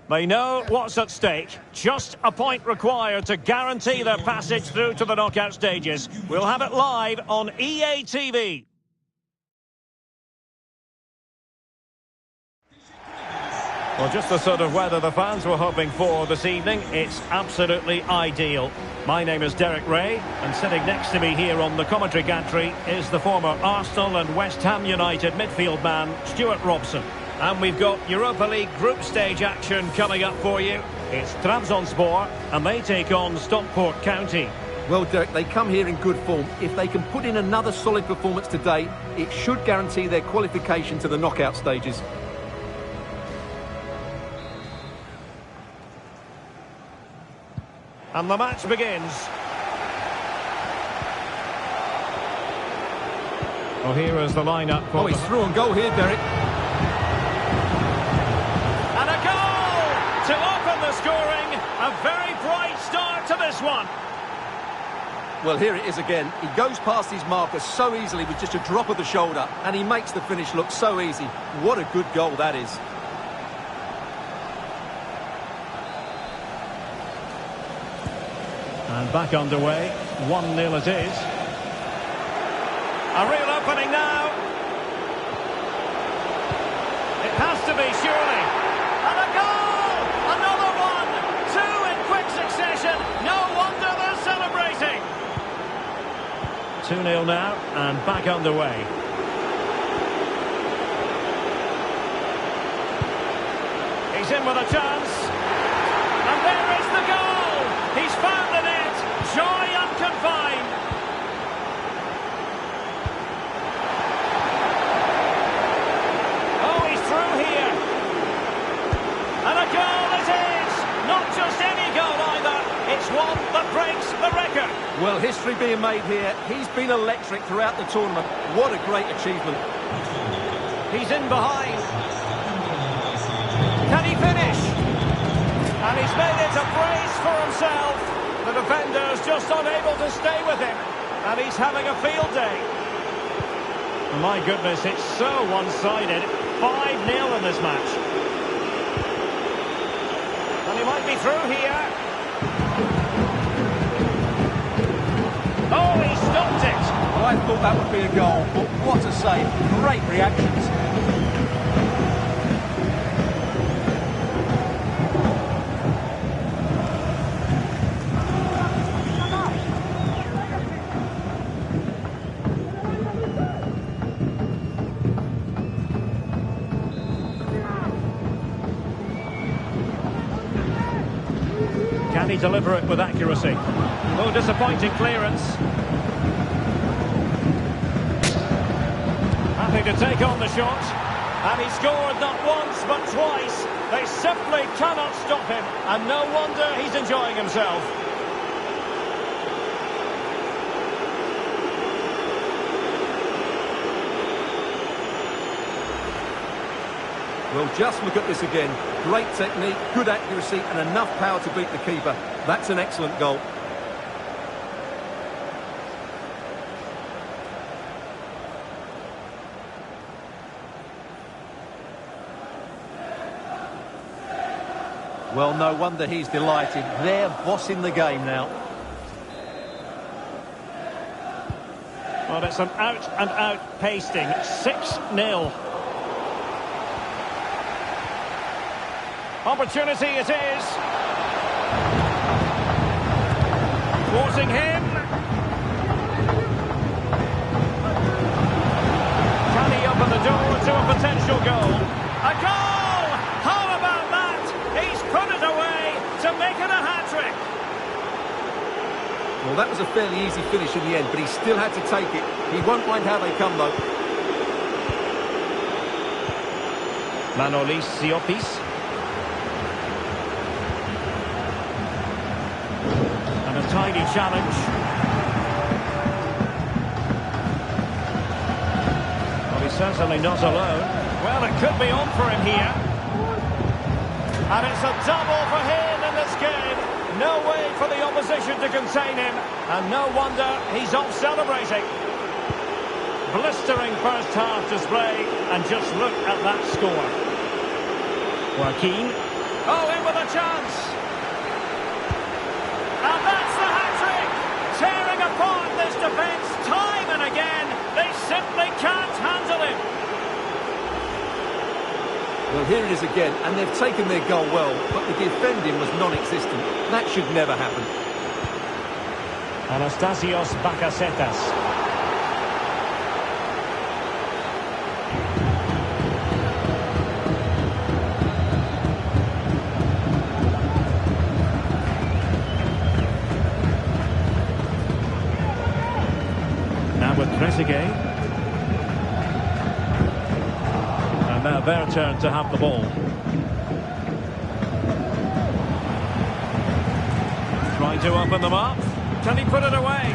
They know what's at stake. Just a point required to guarantee their passage through to the knockout stages. We'll have it live on EA TV. Well, just the sort of weather the fans were hoping for this evening. It's absolutely ideal. My name is Derek Ray, and sitting next to me here on the commentary gantry is the former Arsenal and West Ham United midfield man, Stuart Robson. And we've got Europa League group stage action coming up for you. It's Trabzonspor, and they take on Stockport County. Well, Derek, they come here in good form. If they can put in another solid performance today, it should guarantee their qualification to the knockout stages. And the match begins. Well, here is the lineup. Oh, he's through on goal here, Derek. And a goal to open the scoring. A very bright start to this one. Well, here it is again. He goes past his marker so easily with just a drop of the shoulder, and he makes the finish look so easy. What a good goal that is. And back underway, 1-0 it is. A real opening now. It has to be, surely. And a goal! Another one! Two in quick succession. No wonder they're celebrating. 2-0 now, and back underway. He's in with a chance. And there is the goal! He's found the net. Joy unconfined. Oh, he's through here. And a goal it is. Not just any goal either. It's one that breaks the record. Well, history being made here. He's been electric throughout the tournament. What a great achievement. He's in behind. Can he finish? And he's made it a brace for himself. The defender's just unable to stay with him, and he's having a field day. My goodness, it's so one-sided. 5-0 in this match. And he might be through here. Oh, he stopped it. Well, I thought that would be a goal, but what a save. Great reactions. Can he deliver it with accuracy? Oh, disappointing clearance. Happy to take on the shot. And he scored not once but twice. They simply cannot stop him. And no wonder he's enjoying himself. Well, just look at this again. Great technique, good accuracy, and enough power to beat the keeper. That's an excellent goal. Well, no wonder he's delighted. They're bossing the game now. Well, it's an out-and-out pasting. 6-0. Opportunity it is. Forcing him. Can he open the door to a potential goal? A goal! How about that? He's put it away to make it a hat-trick. Well, that was a fairly easy finish in the end, but he still had to take it. He won't mind how they come, though. Manolis Siopis. And a tidy challenge. Well, he's certainly not alone. Well, it could be on for him here. And it's a double for him in this game. No way for the opposition to contain him. And no wonder he's off celebrating. Blistering first half display. And just look at that score. Joaquin. Oh, in with a chance. And that's the hat-trick. Tearing apart this defence time and again. They simply can't handle him. Well, here it is again, and they've taken their goal well, but the defending was non-existent. That should never happen. Anastasios Bakasetas. Now with Trezeguet. And now their turn to have the ball. Trying to open them up. Can he put it away?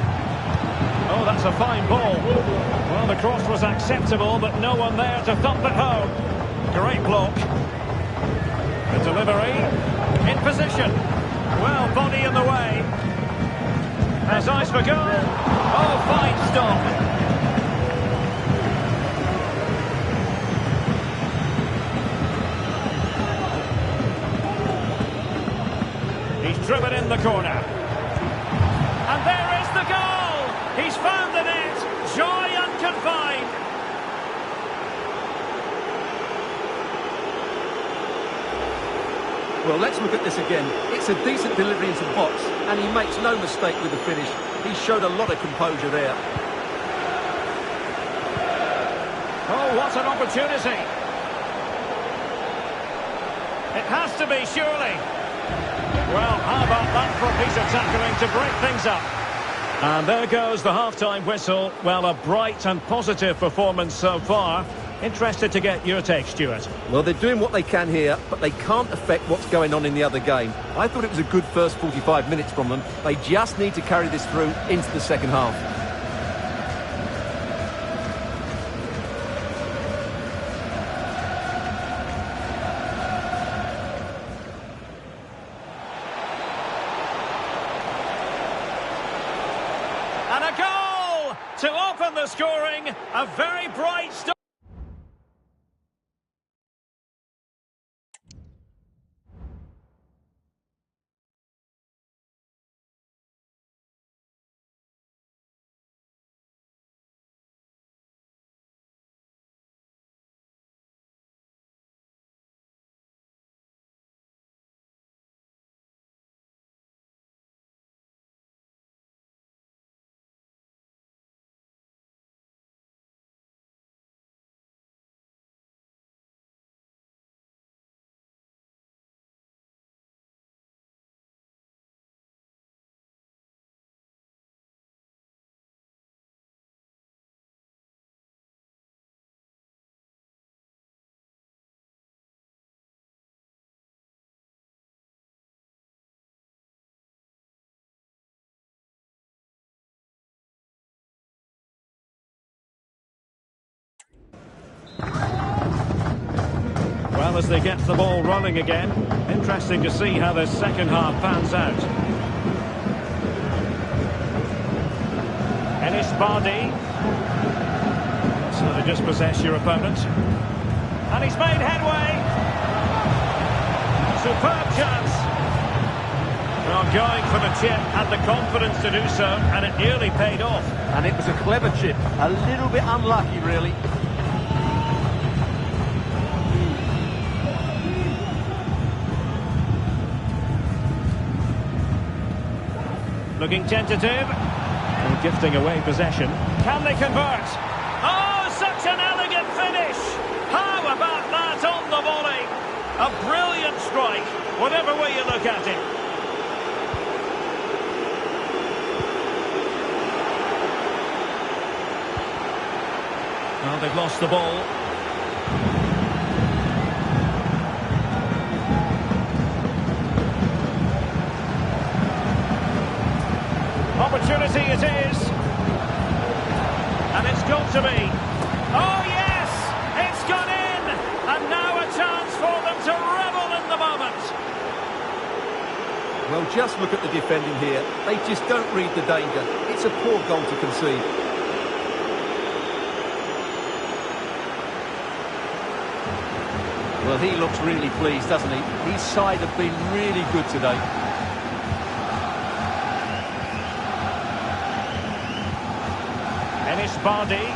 Oh, that's a fine ball. Well, the cross was acceptable, but no one there to thump it home. Great block. The delivery. In position. Well, body in the way. Has eyes for goal. Oh, fine stop. He's driven in the corner. And there is the goal! He's found the net! Joy unconfined! Well, let's look at this again. It's a decent delivery into the box, and he makes no mistake with the finish. He showed a lot of composure there. Oh, what an opportunity! It has to be, surely! Well, how about that for a piece of tackling to break things up? And there goes the half-time whistle. Well, a bright and positive performance so far. Interested to get your take, Stuart. Well, they're doing what they can here, but they can't affect what's going on in the other game. I thought it was a good first 45 minutes from them. They just need to carry this through into the second half. And a goal to open the scoring. A very bright start. Well, as they get the ball rolling again, interesting to see how this second half pans out. Ennis Bardi. That's how to dispossess your opponent. And he's made headway. Superb chance. Well, going for the chip, had the confidence to do so, and it nearly paid off. And it was a clever chip. A little bit unlucky, really. Looking tentative. And gifting away possession. Can they convert? Oh, such an elegant finish! How about that on the volley? A brilliant strike, whatever way you look at it. Well, they've lost the ball. Opportunity it is. And it's got to be. Oh, yes! It's gone in! And now a chance for them to revel in the moment. Well, just look at the defending here. They just don't read the danger. It's a poor goal to concede. Well, he looks really pleased, doesn't he? His side have been really good today. Ennis Bardi.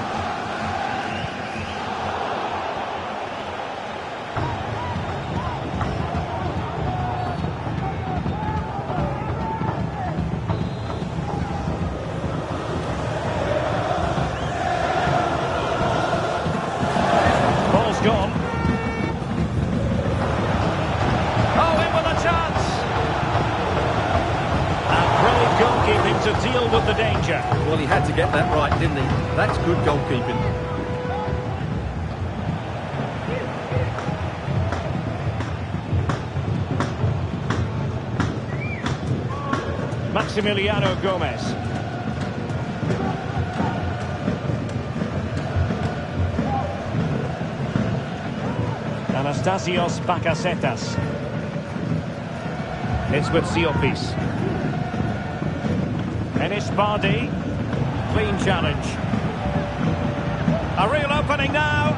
Ball's gone. Oh, in with a chance. And brave goalkeeping to deal with the danger. Well, he had to get that right, didn't he? That's good goalkeeping. Maximiliano Gomez. Anastasios Bakasetas. It's with Siopis. Ennis Bardi. Clean challenge. A real opening now.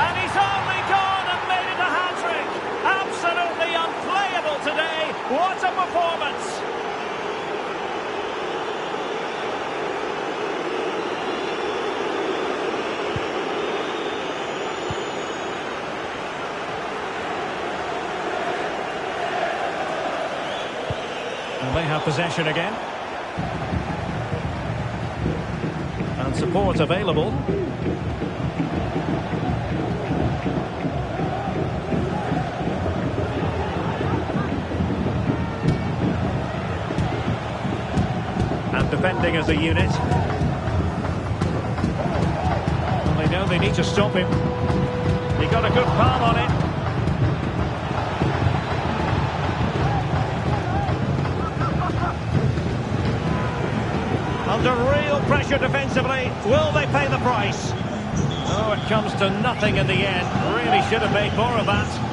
And he's only gone and made it a hat-trick. Absolutely unplayable today. What a performance. And they have possession again. And support available. And defending as a unit. Well, they know they need to stop him. He got a good palm on it. Under real pressure defensively. Will they pay the price? Oh, it comes to nothing in the end. Really should have made more of that.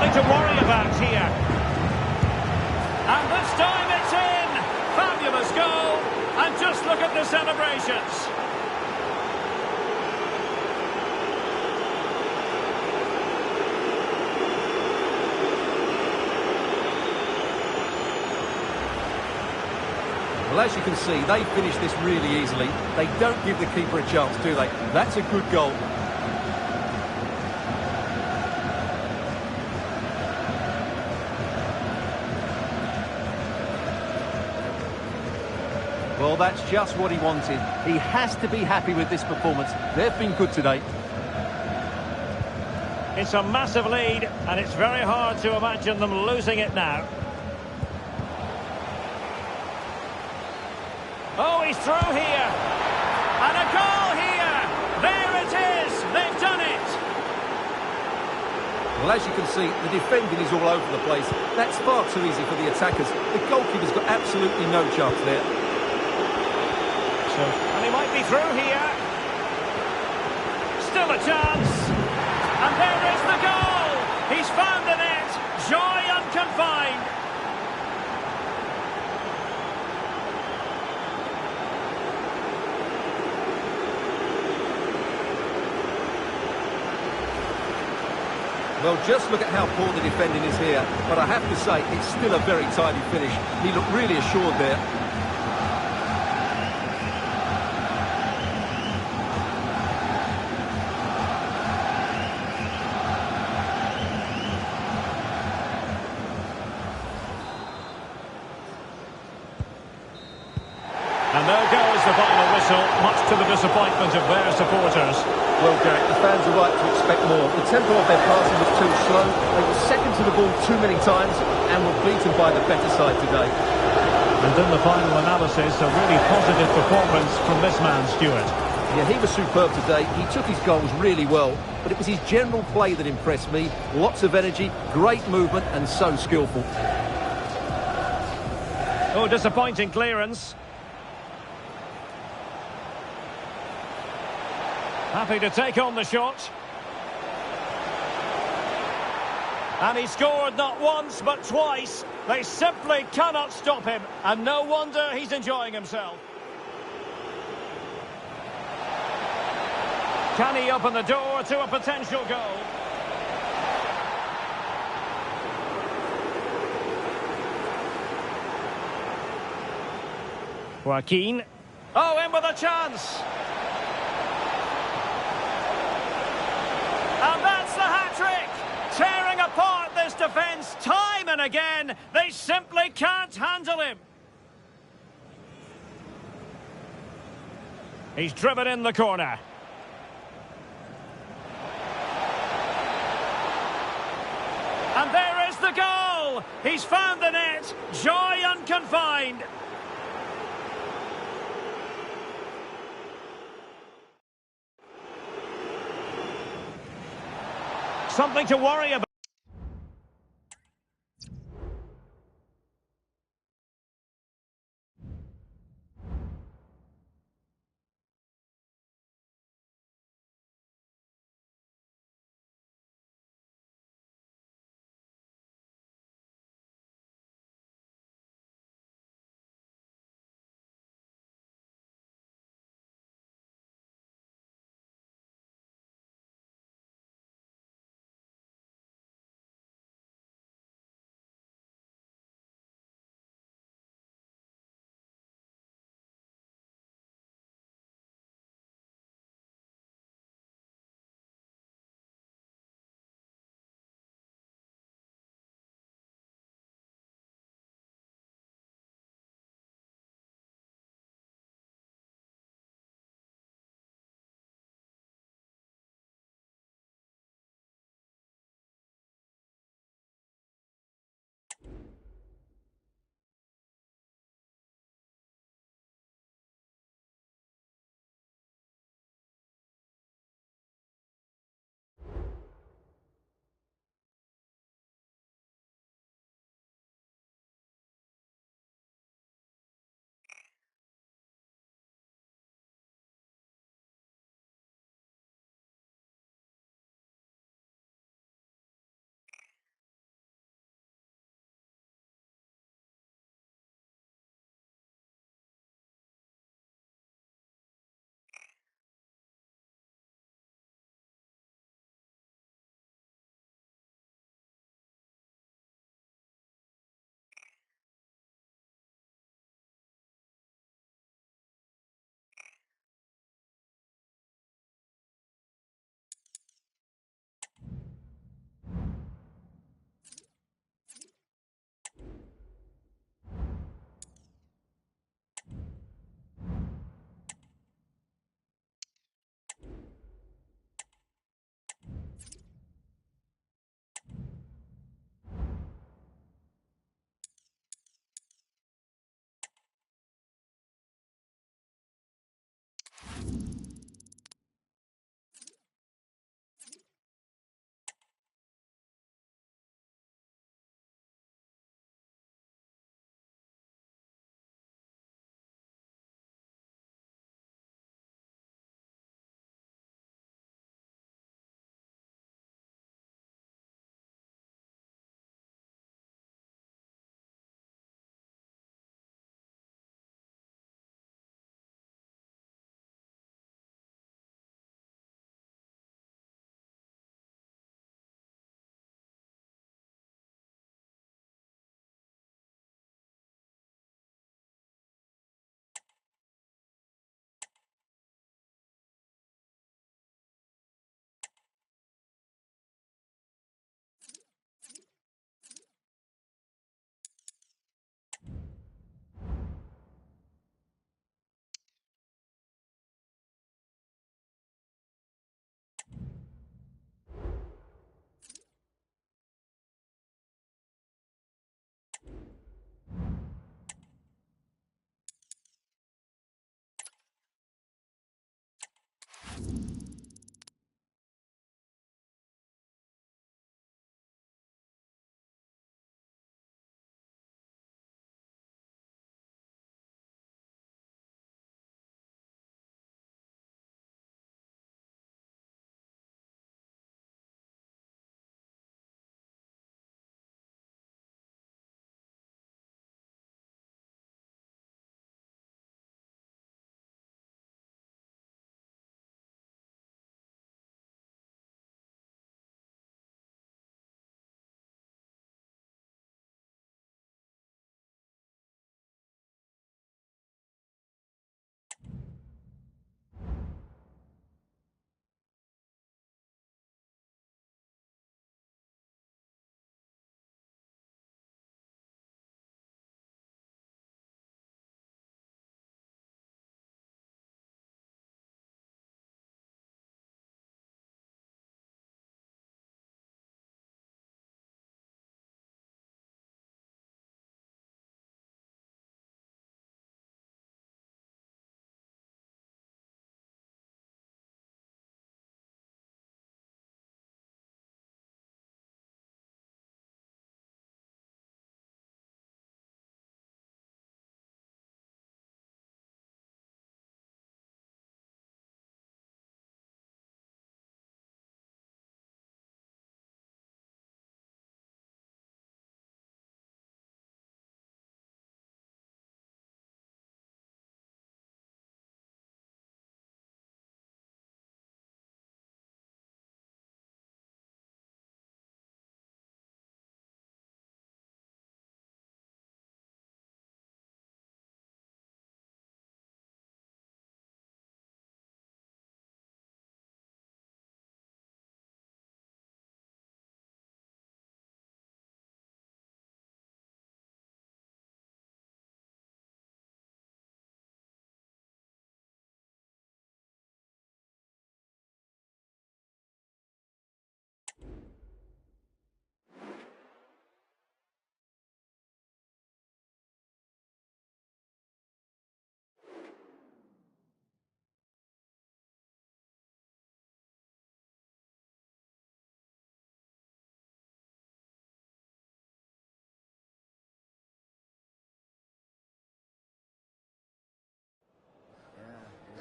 To worry about here. And this time it's in. Fabulous goal. And just look at the celebrations. Well, as you can see, they finish this really easily. They don't give the keeper a chance, do they? That's a good goal. Well, that's just what he wanted. He has to be happy with this performance. They've been good today. It's a massive lead, and it's very hard to imagine them losing it now. Oh, he's through here. And a goal here. There it is. They've done it. Well, as you can see, the defending is all over the place. That's far too easy for the attackers. The goalkeeper's got absolutely no chance there. And he might be through here. Still a chance. And there is the goal. He's found the net. Joy unconfined. Well, just look at how poor the defending is here. But I have to say, it's still a very tidy finish. He looked really assured there. And there goes the final whistle, much to the disappointment of their supporters. Well, Derek, the fans are right to expect more. The tempo of their passing was too slow. They were second to the ball too many times and were beaten by the better side today. And in the final analysis, a really positive performance from this man, Stuart. Yeah, he was superb today. He took his goals really well, but it was his general play that impressed me. Lots of energy, great movement, and so skillful. Oh, disappointing clearance. Happy to take on the shot. And he scored not once but twice. They simply cannot stop him. And no wonder he's enjoying himself. Can he open the door to a potential goal? Joaquin. Oh, in with a chance. And that's the hat-trick. Tearing apart this defence time and again. They simply can't handle him. He's driven in the corner. And there is the goal. He's found the net. Joy unconfined. Something to worry about.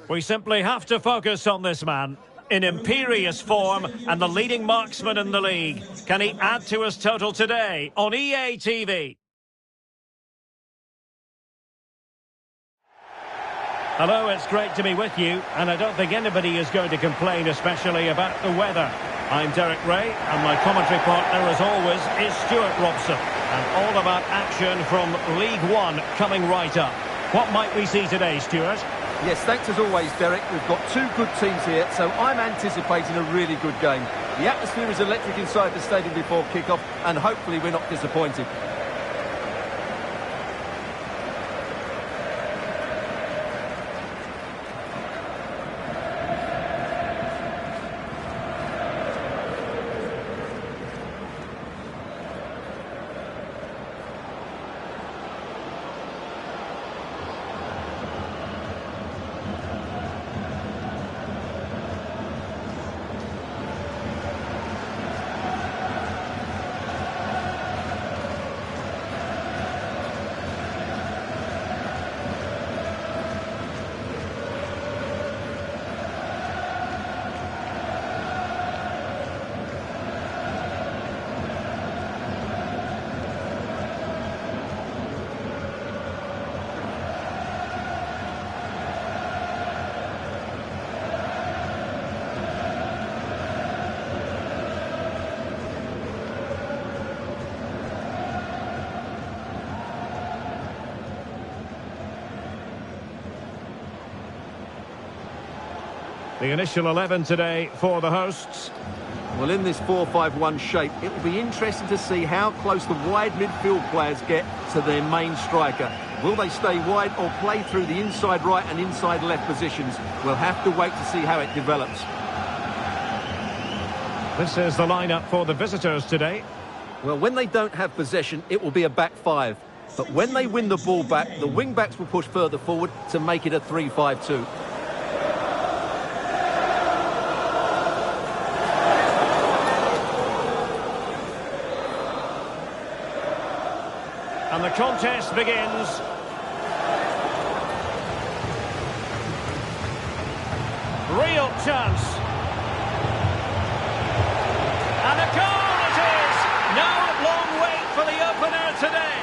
We simply have to focus on this man. In imperious form and the leading marksman in the league. Can he add to his total today on EA TV? Hello, it's great to be with you, and I don't think anybody is going to complain, especially about the weather. I'm Derek Ray, and my commentary partner, as always, is Stuart Robson. And all about action from League One coming right up. What might we see today, Stuart? Yes, thanks as always, Derek. We've got two good teams here, so I'm anticipating a really good game. The atmosphere is electric inside the stadium before kick-off, and hopefully we're not disappointed. The initial 11 today for the hosts. Well, in this 4-5-1 shape, it will be interesting to see how close the wide midfield players get to their main striker. Will they stay wide or play through the inside right and inside left positions? We'll have to wait to see how it develops. This is the lineup for the visitors today. Well, when they don't have possession, it will be a back five. But when they win the ball back, the wing-backs will push further forward to make it a 3-5-2. And the contest begins. Real chance. And a goal it is! No long wait for the opener today.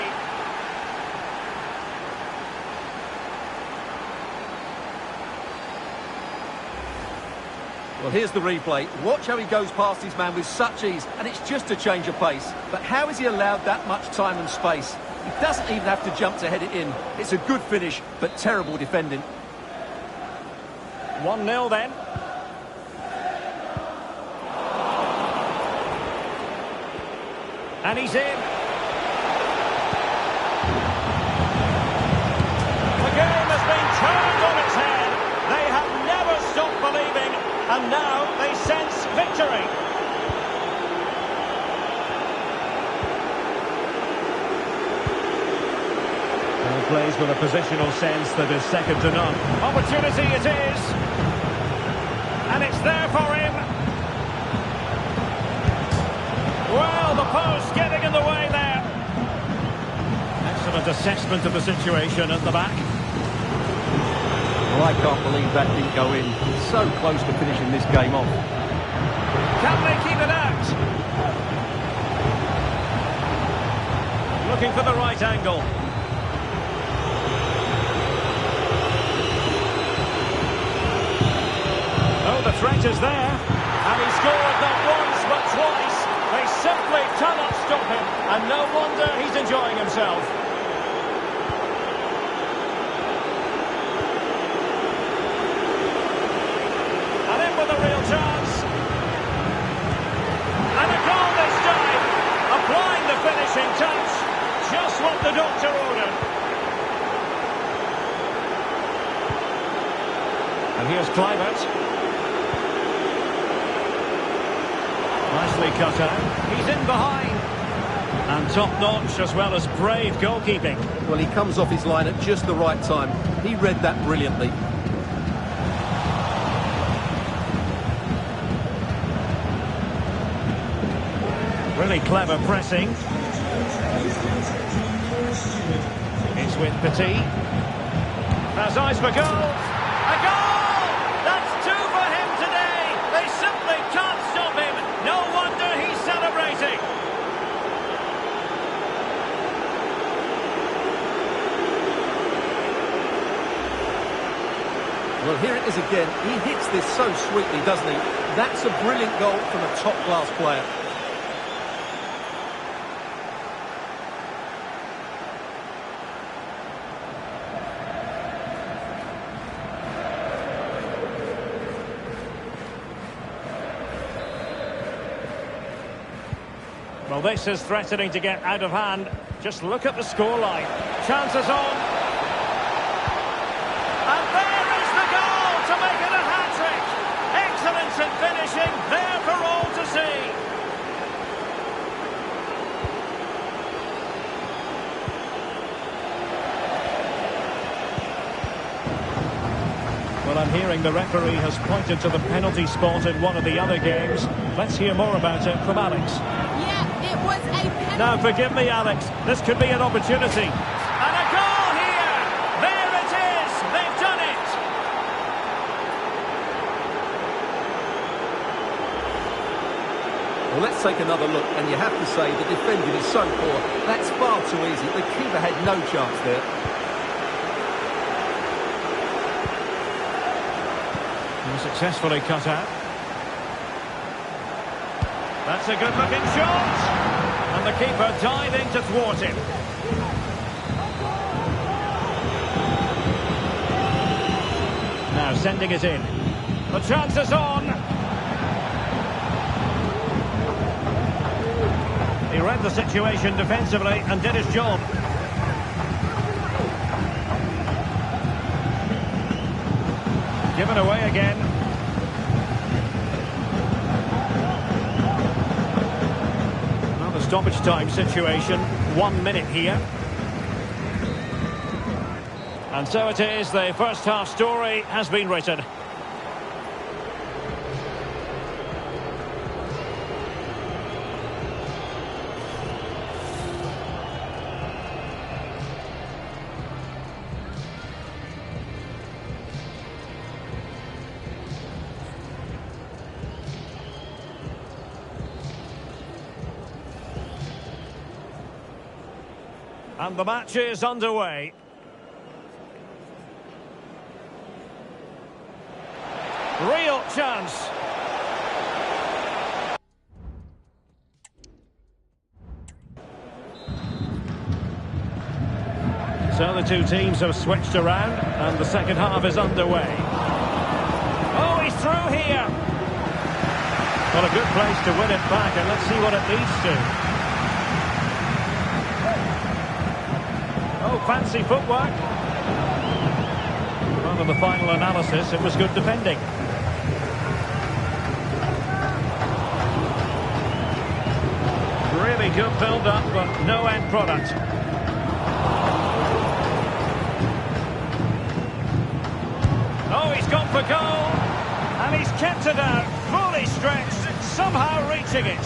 Well, here's the replay. Watch how he goes past his man with such ease, and it's just a change of pace. But how is he allowed that much time and space? He doesn't even have to jump to head it in. It's a good finish, but terrible defending. 1-0 then. And he's in. The game has been turned on its head. They have never stopped believing, and now they sense victory. Plays with a positional sense that is second to none. Opportunity it is. And it's there for him. Well, the post getting in the way there. Excellent assessment of the situation at the back. Well, I can't believe that didn't go in. So close to finishing this game off. Can they keep it out? Looking for the right angle. Oh, the threat is there, and he scored not once but twice. They simply cannot stop him, and no wonder he's enjoying himself. And in with a real chance. And a goal this time, applying the finishing touch, just what the doctor ordered. And here's Kluivert. Nicely cut out. He's in behind. And top-notch as well as brave goalkeeping. Well, he comes off his line at just the right time. He read that brilliantly. Really clever pressing. It's with Pt. Has eyes for goal. A goal! Well, here it is again. He hits this so sweetly, doesn't he? That's a brilliant goal from a top-class player. Well, this is threatening to get out of hand. Just look at the scoreline. Chances on. And there is the goal to make it a hat-trick. Excellence in finishing, there for all to see. Well, I'm hearing the referee has pointed to the penalty spot in one of the other games. Let's hear more about it from Alex. It was a penalty. Now, forgive me, Alex. This could be an opportunity. And a goal here! There it is! They've done it! Well, let's take another look, and you have to say the defending is so poor. That's far too easy. The keeper had no chance there. Successfully cut out. That's a good-looking shot! And the keeper diving to thwart him. Now sending it in. The chance is on! He read the situation defensively and did his job. Given away again. Another stoppage time situation. 1 minute here. And so it is, the first half story has been written. And the match is underway. Real chance. So the two teams have switched around and the second half is underway. Oh, he's through here. Well, a good place to win it back, and let's see what it leads to. Oh, fancy footwork. Well, in the final analysis, it was good defending. Really good build-up, but no end product. Oh, he's gone for goal. And he's kept it out, fully stretched, somehow reaching it.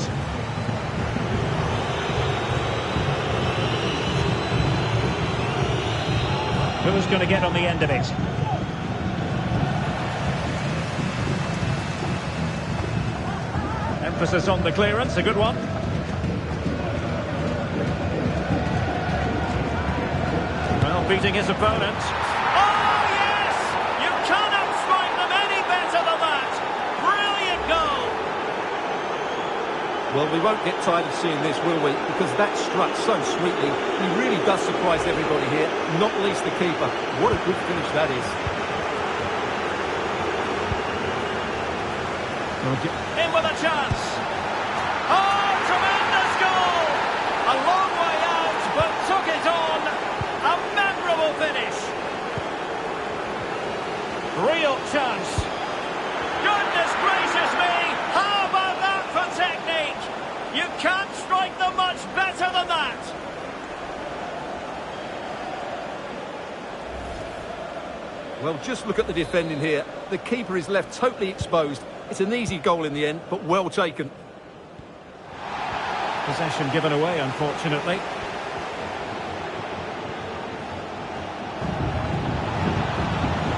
Who's going to get on the end of it? Emphasis on the clearance, a good one. Well, beating his opponent. Oh, yes! You cannot strike them any better than that! Brilliant goal! Well, we won't get tired of seeing this, will we? Because that struck so sweetly. He really does surprise everybody here, not least the keeper. What a good finish that is. In with a chance. Oh, tremendous goal! A long way out, but took it on. A memorable finish. Real chance. Goodness gracious me! How about that for technique? You can't strike them much better than that. Well, just look at the defending here. The keeper is left totally exposed. It's an easy goal in the end, but well taken. Possession given away, unfortunately.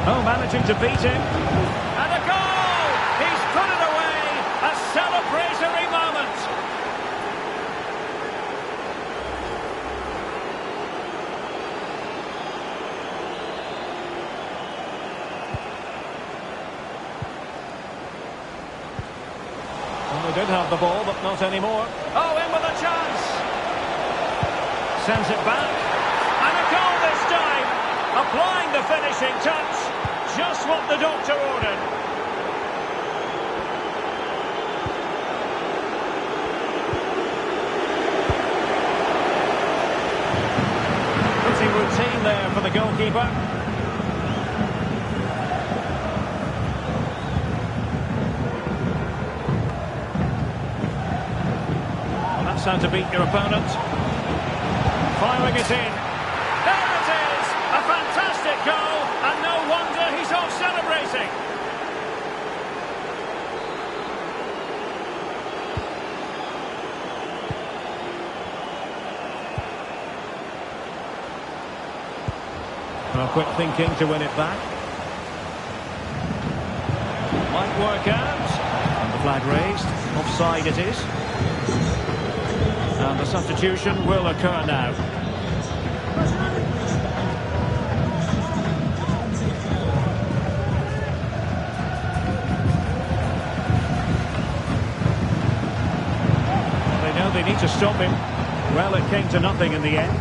Oh, managing to beat him. And a goal! He's put it away! A celebratory moment! They did have the ball, but not anymore. Oh, in with a chance. Sends it back. And a goal this time. Applying the finishing touch. Just what the doctor ordered. Pretty routine there for the goalkeeper. That's how to beat your opponent. Firing it in. There it is! A fantastic goal, and no wonder he's off celebrating. Well, quick thinking to win it back. Might work out. And the flag raised. Offside it is. And the substitution will occur now. They know they need to stop him. Well, it came to nothing in the end.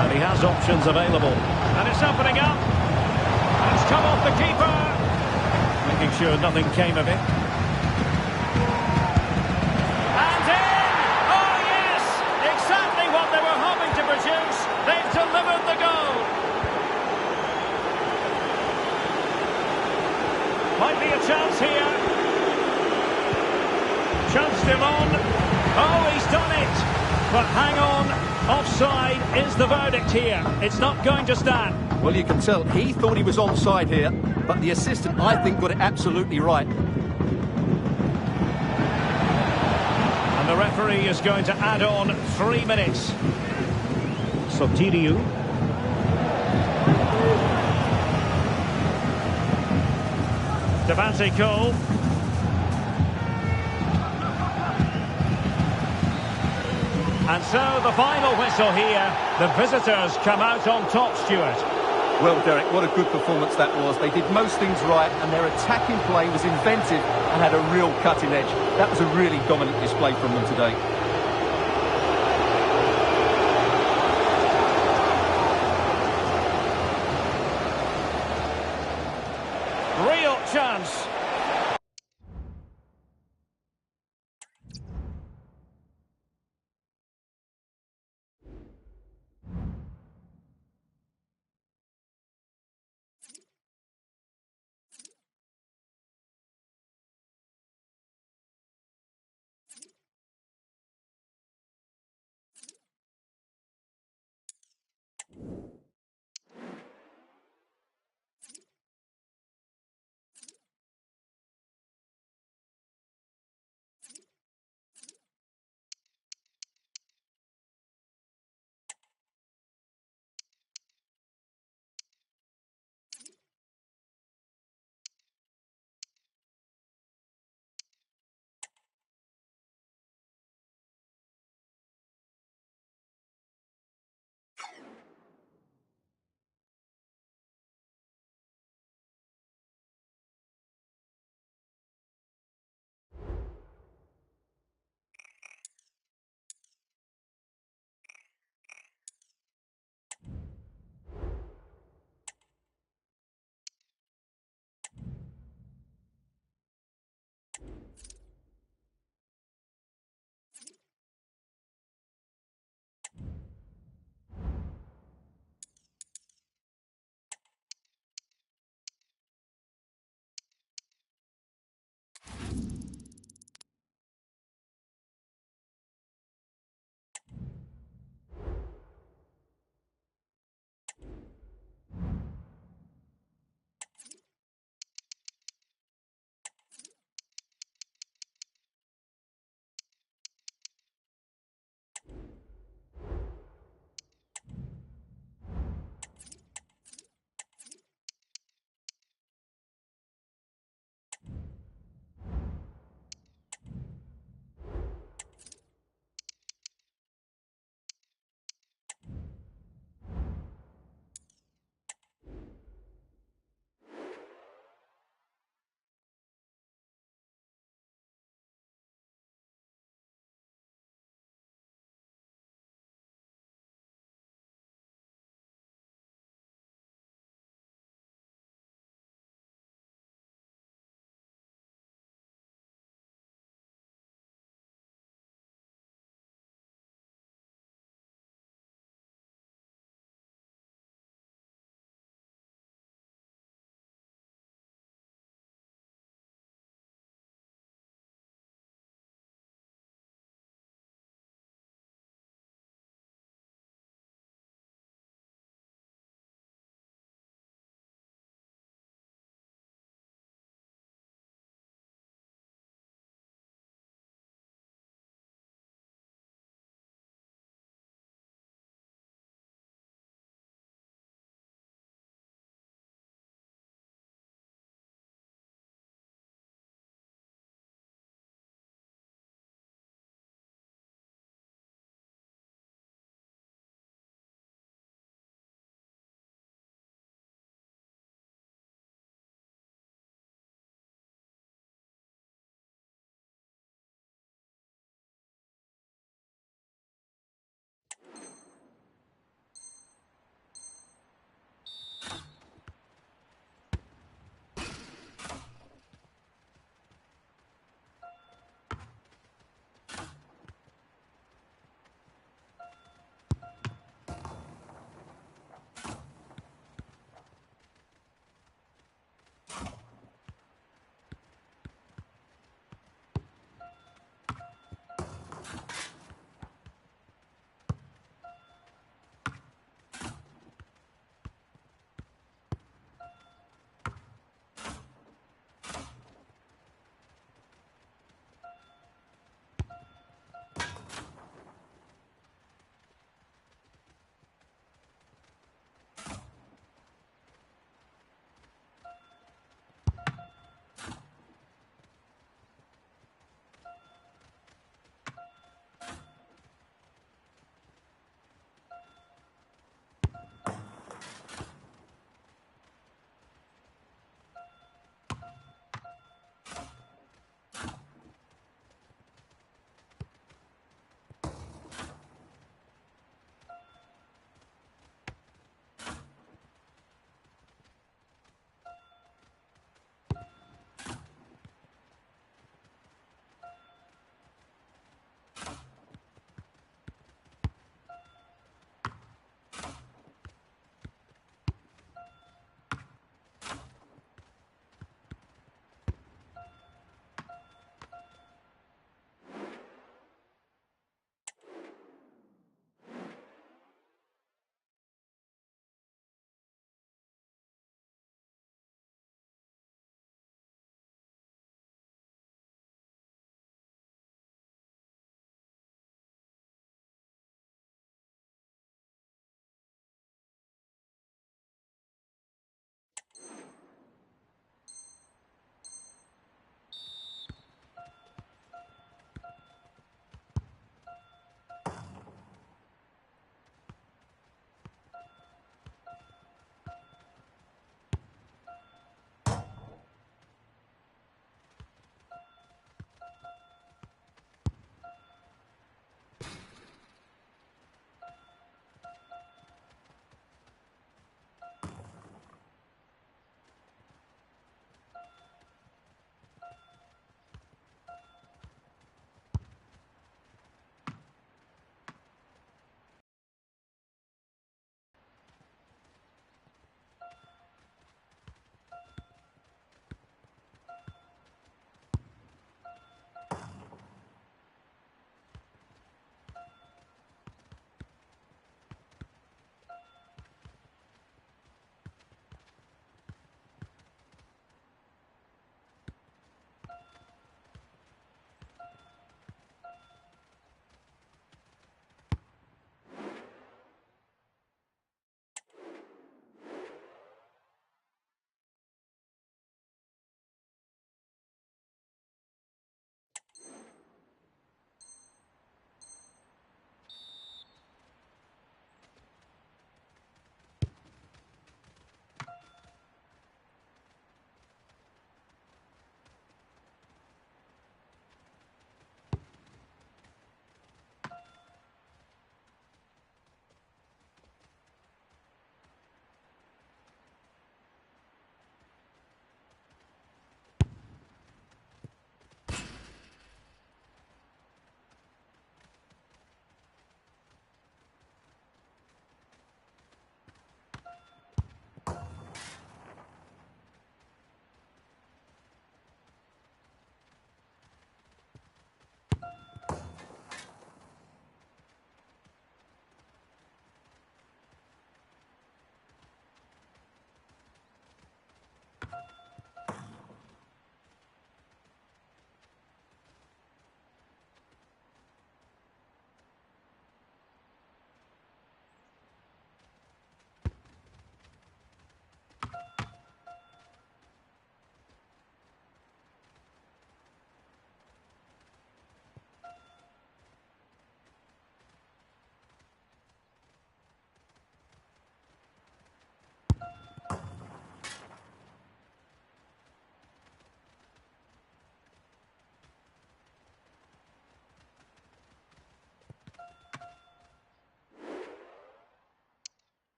And he has options available. And it's opening up. And it's come off the keeper. Making sure nothing came of it. And in! Oh yes! Exactly what they were hoping to produce. They've delivered the goal. Might be a chance here. Chance still on. Oh, he's done it. But hang on. Offside is the verdict here. It's not going to stand. Well, you can tell he thought he was onside here, but the assistant, I think, got it absolutely right. And the referee is going to add on 3 minutes. Sotiriou. Devante Cole. And so the final whistle here. The visitors come out on top, Stuart. Well, Derek, what a good performance that was. They did most things right, and their attacking play was inventive and had a real cutting edge. That was a really dominant display from them today. Real chance.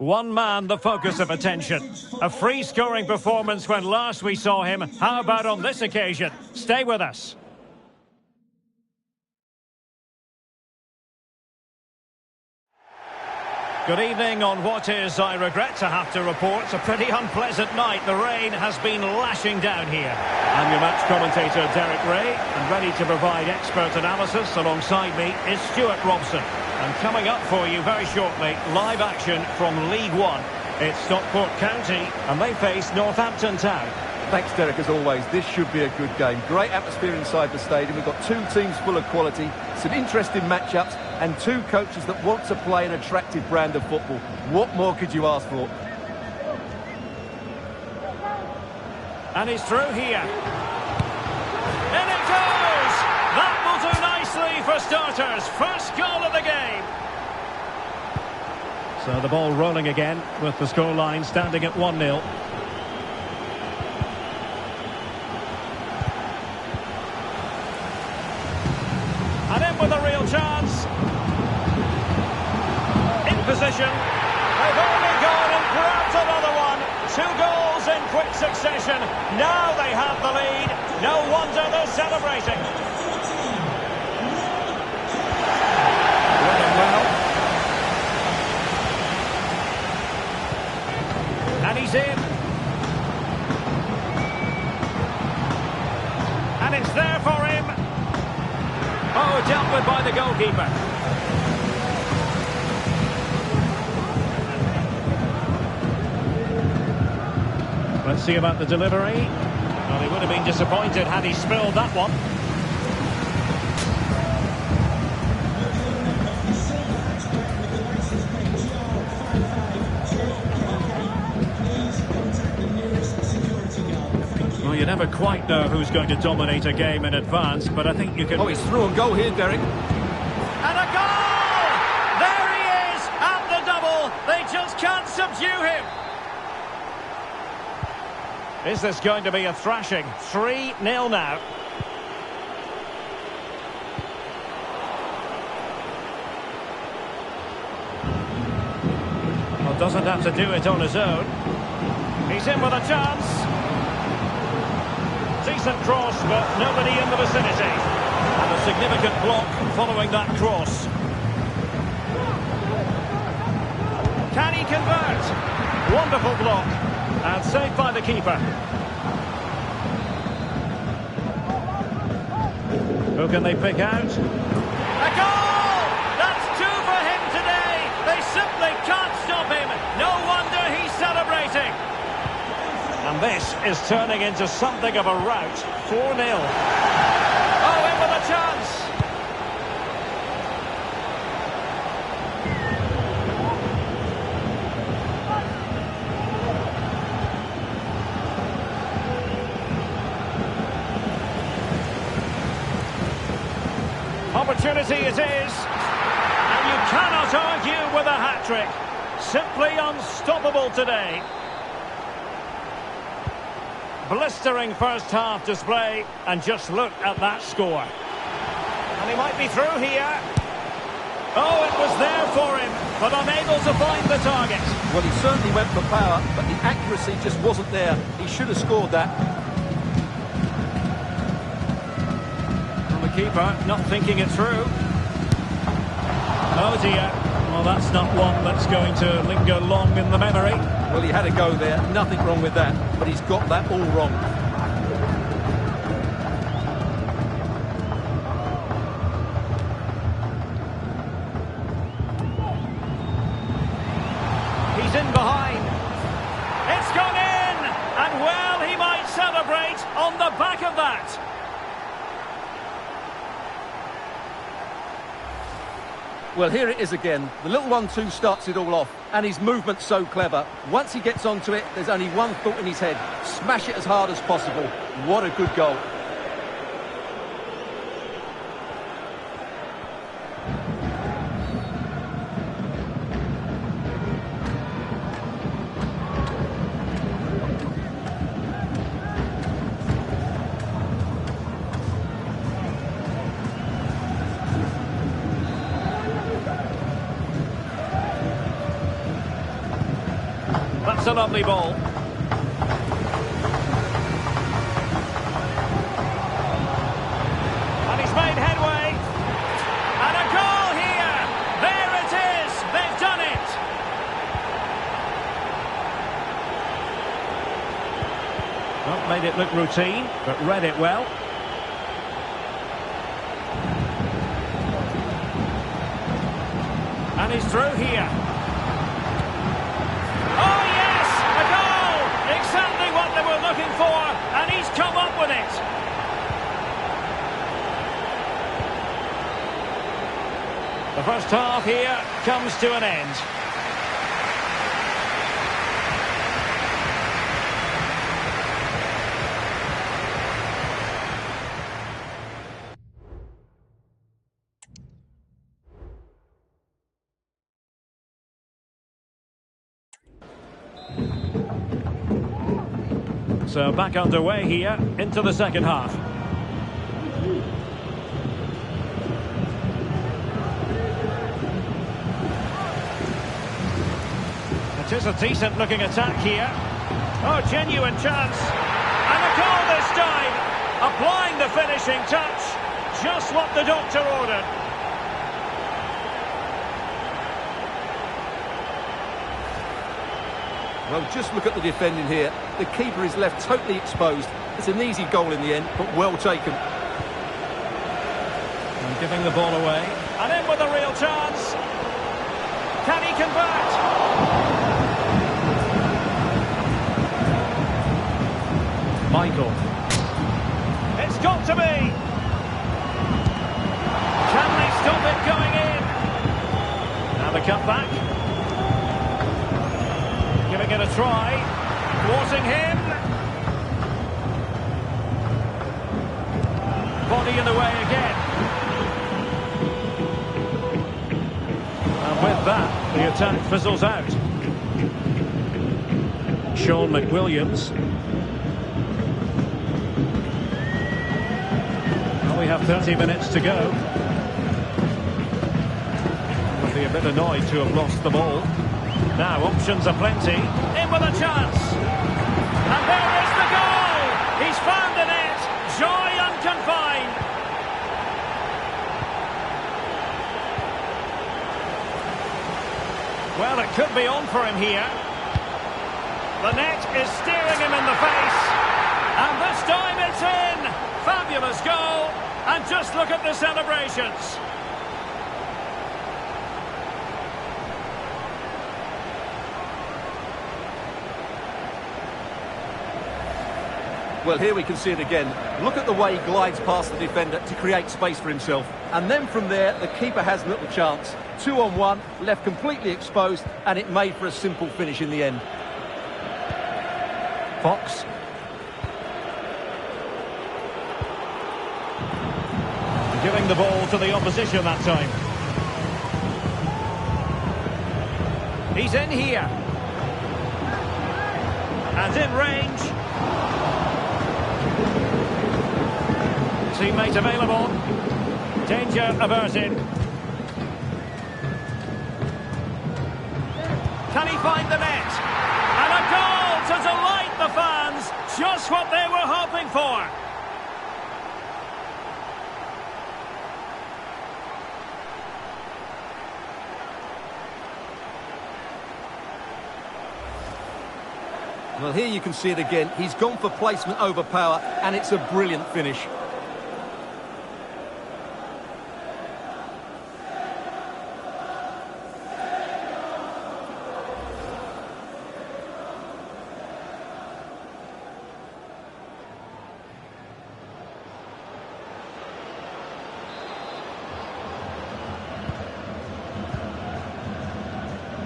One man the focus of attention. A free-scoring performance when last we saw him. How about on this occasion? Stay with us. Good evening on what is, I regret to have to report, a pretty unpleasant night. The rain has been lashing down here. I'm your match commentator, Derek Ray, and ready to provide expert analysis alongside me is Stuart Robson. And coming up for you very shortly, live action from League One. It's Stockport County, and they face Northampton Town. Thanks, Derek, as always. This should be a good game. Great atmosphere inside the stadium. We've got two teams full of quality, some interesting matchups, and two coaches that want to play an attractive brand of football. What more could you ask for? And he's through here. In it goes! That will do nicely for starters. First goal of the game. So the ball rolling again with the scoreline standing at 1-0. And in with a real chance. In position. They've only gone and grabbed another one. 2 goals in quick succession. Now they have the lead. No wonder they're celebrating. Running well. And he's in. And it's there for him. Oh, dealt with by the goalkeeper. Let's see about the delivery. Well, he would have been disappointed had he spilled that one. Well, you never quite know who's going to dominate a game in advance, but I think you can... Oh, he's through and goal here, Derek. And a goal! There he is! And the double! They just can't subdue him! Is this going to be a thrashing? 3-0 now. Well, doesn't have to do it on his own. He's in with a chance. Decent cross, but nobody in the vicinity. And a significant block following that cross. Can he convert? Wonderful block. And saved by the keeper. Who can they pick out? A goal! That's 2 for him today. They simply can't stop him. No wonder he's celebrating. And this is turning into something of a rout. 4-0. Oh, in with a chance. Opportunity it is, and you cannot argue with a hat-trick. Simply unstoppable today. Blistering first-half display, and just look at that score. And he might be through here. Oh, it was there for him, but unable to find the target. Well, he certainly went for power, but the accuracy just wasn't there. He should have scored that. Keeper not thinking it through. Oh dear. Well, that's not one that's going to linger long in the memory. Well, he had a go there. Nothing wrong with that. But he's got that all wrong. He's in behind. It's gone in! And well, he might celebrate on the back of that. Well, here it is again. The little 1-2 starts it all off, and his movement's so clever. Once he gets onto it, there's only one thought in his head. Smash it as hard as possible. What a good goal. That's a lovely ball. And he's made headway. And a goal here. There it is. They've done it. Not made it look routine, but read it well. And he's through here. Oh yes, a goal! Exactly what they were looking for, and he's come up with it. The first half here comes to an end. So back underway here into the second half. It is a decent looking attack here. Oh, genuine chance. And a goal this time. Applying the finishing touch. Just what the doctor ordered. Well, just look at the defending here. The keeper is left totally exposed. It's an easy goal in the end, but well taken. And giving the ball away. And in with a real chance. Can he convert? Michael. It's got to be. Can they stop it going in? Now the cutback. Giving it a try. Thwarting him. Body in the way again. And with that, the attack fizzles out. Sean McWilliams. Well, we have 30 minutes to go. Would be a bit annoyed to have lost the ball. Now options are plenty. In with a chance. And there is the goal. He's found the net. Joy unconfined. Well, it could be on for him here. The net is staring him in the face. And this time it's in. Fabulous goal. And just look at the celebrations. Well, here we can see it again. Look at the way he glides past the defender to create space for himself. And then from there, the keeper has little chance. 2-on-1, left completely exposed, and it made for a simple finish in the end. Fox. Giving the ball to the opposition that time. He's in here. And in range. Teammate available. Danger averted. Can he find the net? And a goal to delight the fans. Just what they were hoping for. Well, here you can see it again. He's gone for placement over power, and it's a brilliant finish.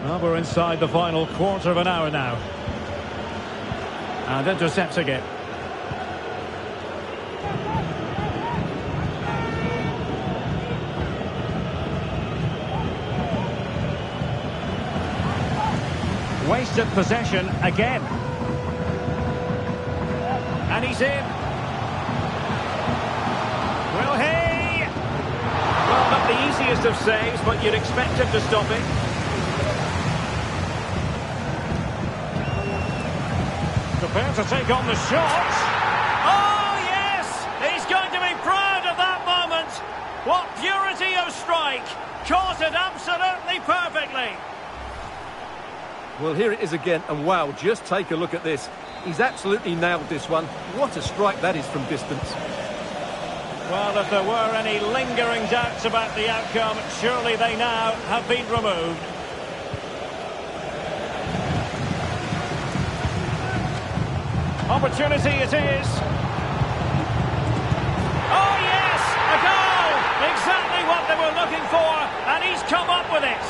Well, we're inside the final quarter of an hour now. And intercepting it. Wasted possession again. And he's in. Will he? Well, not the easiest of saves, but you'd expect him to stop it. Prepared to take on the shot. Oh, yes! He's going to be proud of that moment. What purity of strike. Caught it absolutely perfectly. Well, here it is again, and wow, just take a look at this. He's absolutely nailed this one. What a strike that is from distance. Well, if there were any lingering doubts about the outcome, surely they now have been removed. Opportunity it is. Oh, yes! A goal! Exactly what they were looking for, and he's come up with it.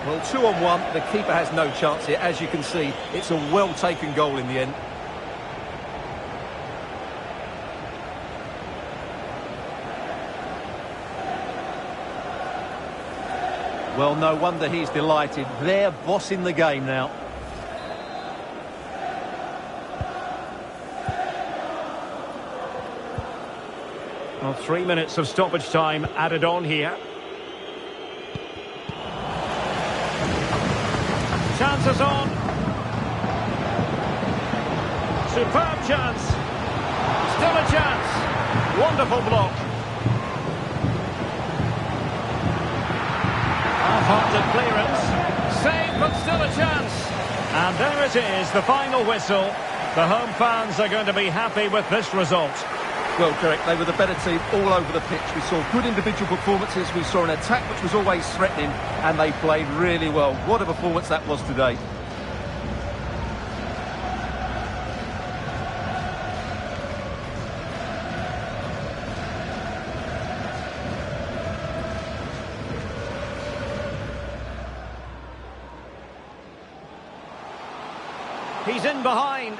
Well, 2-on-1, the keeper has no chance here. As you can see, it's a well-taken goal in the end. Well, no wonder he's delighted. They're bossing the game now. Well, 3 minutes of stoppage time added on here. Chances on. Superb chance. Still a chance. Wonderful block. Half-hearted clearance. Saved, but still a chance. And there it is, the final whistle. The home fans are going to be happy with this result. Well, Derek, they were the better team all over the pitch. We saw good individual performances. We saw an attack which was always threatening, and they played really well. What a performance that was today. He's in behind.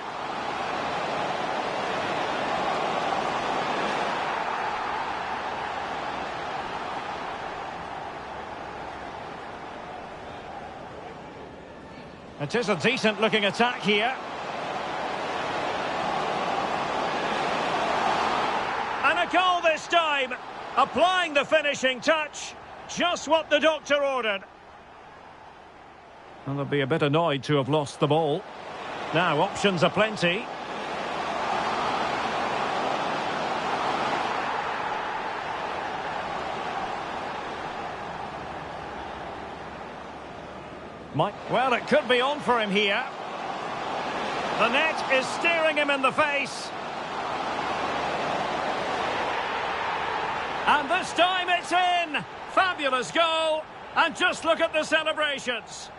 It is a decent-looking attack here. And a goal this time. Applying the finishing touch. Just what the doctor ordered. Well, they'll be a bit annoyed to have lost the ball. Now, options are plenty. Well, it could be on for him here. The net is staring him in the face. And this time it's in. Fabulous goal. And just look at the celebrations.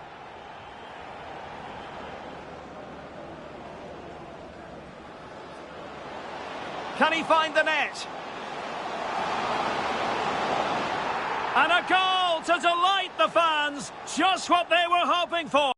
Can he find the net? And a goal to delight the fans. Just what they were hoping for.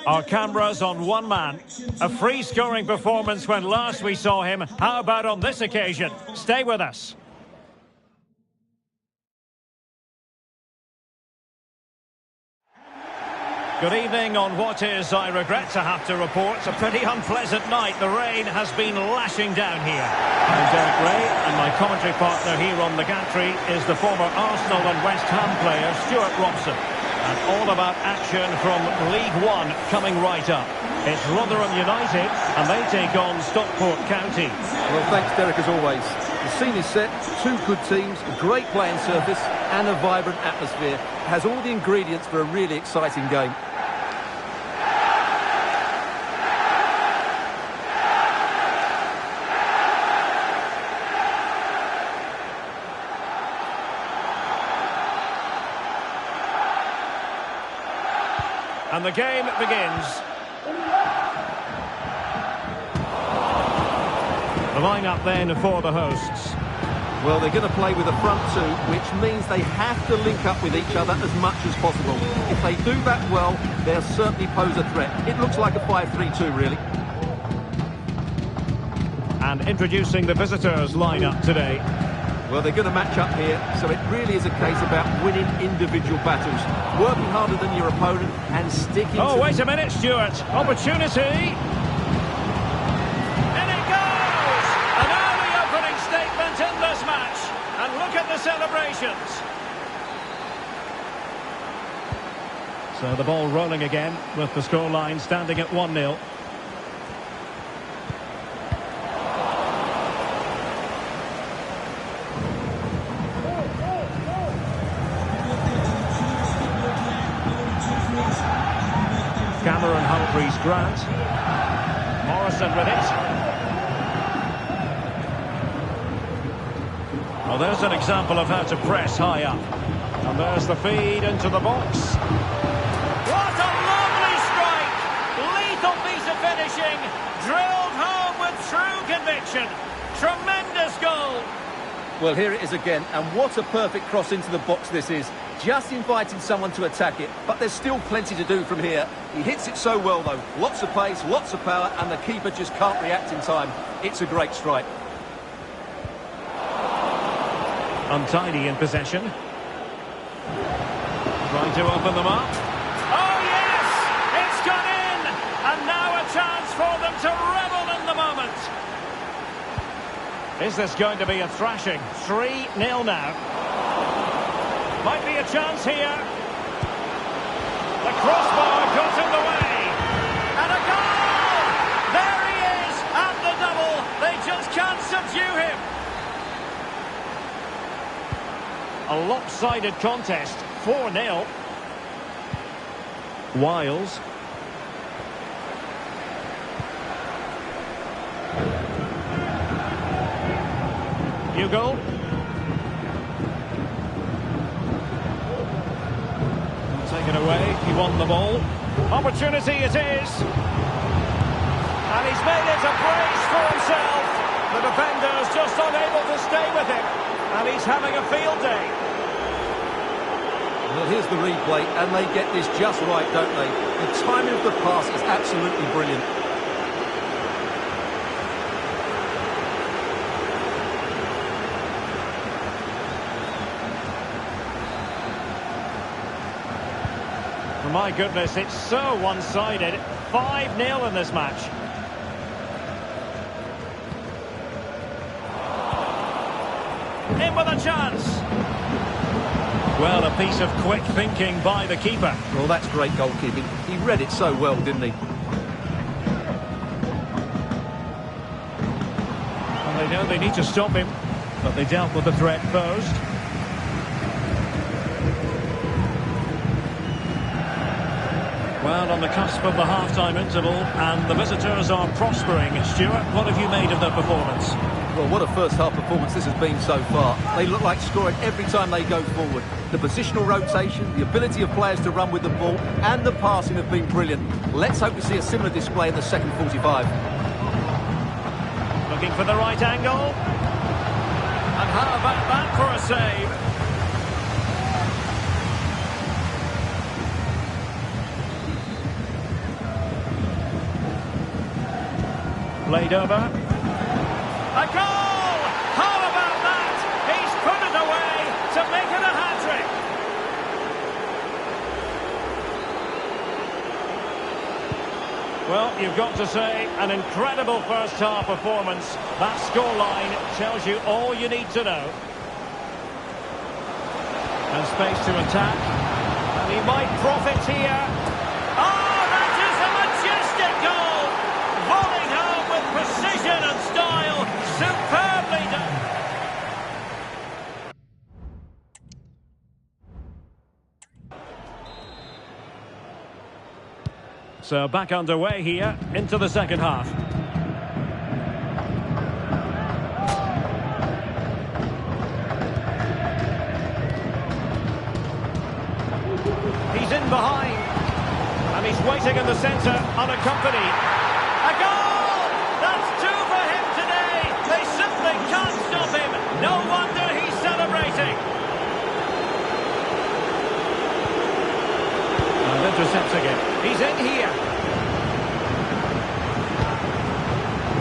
Our cameras on one man. A free-scoring performance when last we saw him. How about on this occasion? Stay with us. Good evening on what is, I regret to have to report, a pretty unpleasant night. The rain has been lashing down here. I'm Derek Ray, and my commentary partner here on the gantry is the former Arsenal and West Ham player, Stuart Robson. And all about action from League One coming right up. It's Rotherham United, and they take on Stockport County. Well, thanks, Derek, as always. The scene is set, two good teams, a great playing surface and a vibrant atmosphere. It has all the ingredients for a really exciting game. And the game begins. The line-up then for the hosts. Well, they're going to play with a front two, which means they have to link up with each other as much as possible. If they do that well, they'll certainly pose a threat. It looks like a 5-3-2, really. And introducing the visitors' line-up today. Well, they're going to match up here, so it really is a case about winning individual battles. Working harder than your opponent and sticking to... Oh, wait a minute, Stuart. Opportunity. In it goes! An early opening statement in this match. And look at the celebrations. So the ball rolling again with the scoreline standing at 1-0. Cameron Humphreys Grant. Morrison with it. Well, there's an example of how to press high up. And there's the feed into the box. What a lovely strike! Lethal piece of finishing. Drilled home with true conviction. Tremendous goal. Well, here it is again, and what a perfect cross into the box this is. Just inviting someone to attack it, but there's still plenty to do from here. He hits it so well, though. Lots of pace, lots of power, and the keeper just can't react in time. It's a great strike. Untidy in possession. Trying to open them up. Oh, yes! It's gone in! And now a chance for them to revel in the moment. Is this going to be a thrashing? 3-0 now. Might be a chance here. The crossbar got in the way. And a goal! There he is! And the double. They just can't subdue him. A lopsided contest. 4-0. Wiles. Hugo. Taken away, he won the ball. Opportunity it is. And he's made it a brace for himself. The defender's just unable to stay with him. And he's having a field day. Well, here's the replay, and they get this just right, don't they? The timing of the pass is absolutely brilliant. My goodness, it's so one-sided. 5-0 in this match. In with a chance. Well, a piece of quick thinking by the keeper. Well, that's great goalkeeping. He read it so well, didn't he? Well, they know they need to stop him, but they dealt with the threat posed. Well, on the cusp of the half-time interval, and the visitors are prospering. Stuart, what have you made of their performance? Well, what a first-half performance this has been so far. They look like scoring every time they go forward. The positional rotation, the ability of players to run with the ball, and the passing have been brilliant. Let's hope to see a similar display in the second 45. Looking for the right angle. And how about that for a save? Played over. A goal! How about that? He's put it away to make it a hat-trick. Well, you've got to say, an incredible first-half performance. That scoreline tells you all you need to know. And space to attack. And he might profit here. Oh, that is a majestic goal! Volleyed home with precision and style. Superbly done. So back underway here into the second half. He's in behind. And he's waiting in the centre, unaccompanied. A goal! That's two for him today. They simply can't stop him. No wonder he's celebrating. And intercepting it. He's in here.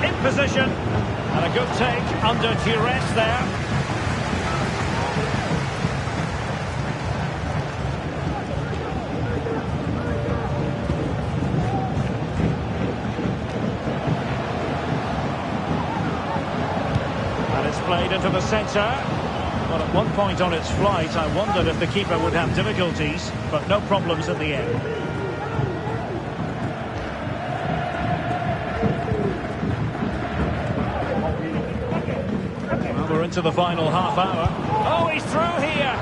In position. And a good take under duress there. Played into the centre. Well, at one point on its flight, I wondered if the keeper would have difficulties, but no problems in the end. Well, we're into the final half hour. Oh, he's through here.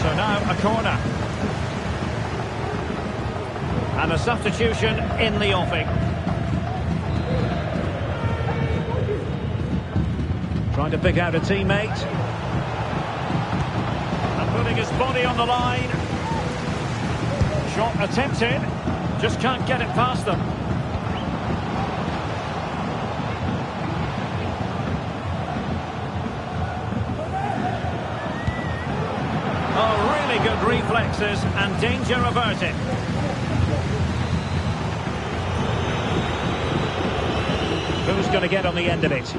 So now a corner. And a substitution in the offing. Trying to pick out a teammate. And putting his body on the line. Shot attempted. Just can't get it past them. Oh, really good reflexes and danger averted. Who's going to get on the end of it?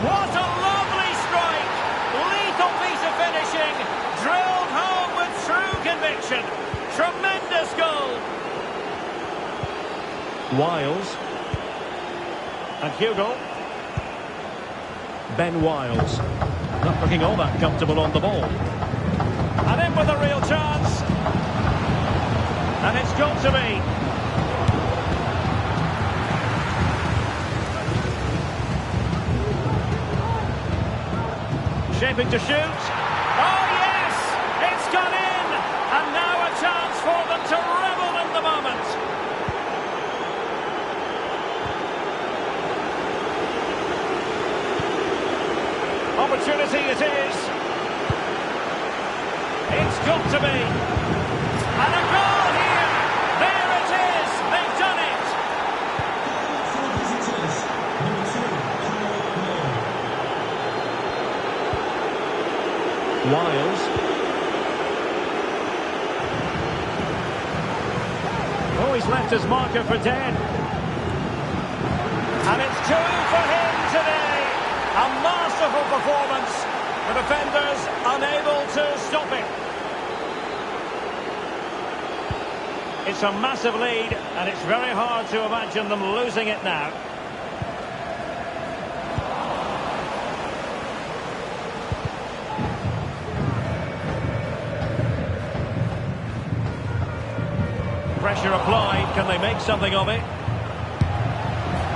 What a lovely strike! Lethal piece of finishing, drilled home with true conviction. Tremendous goal. Wiles. And Hugo. Ben Wiles. Not looking all that comfortable on the ball. And in with a real chance. And it's got to be. Shaping to shoot. Oh, yes! It's gone in! And now a chance for them to revel in the moment. Opportunity it is. It's got to be. And a goal here! There it is! They've done it! Wiles. Oh, he's left his marker for dead. And it's two for him today. A masterful performance. The defenders unable to stop it. It's a massive lead, and it's very hard to imagine them losing it now. Pressure applied. Can they make something of it?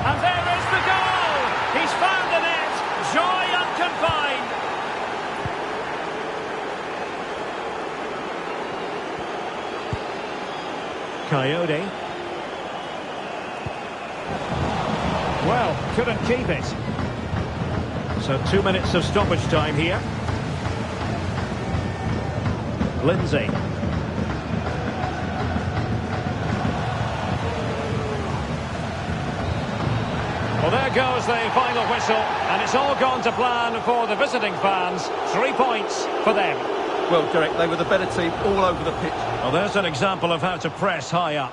And there is the goal! He's found the net. Joy unconfined. Coyote. Well, couldn't keep it. So 2 minutes of stoppage time here. Lindsay. Well, there goes the final whistle, and it's all gone to plan for the visiting fans. 3 points for them. Well, Derek, they were the better team all over the pitch. Well, there's an example of how to press high up.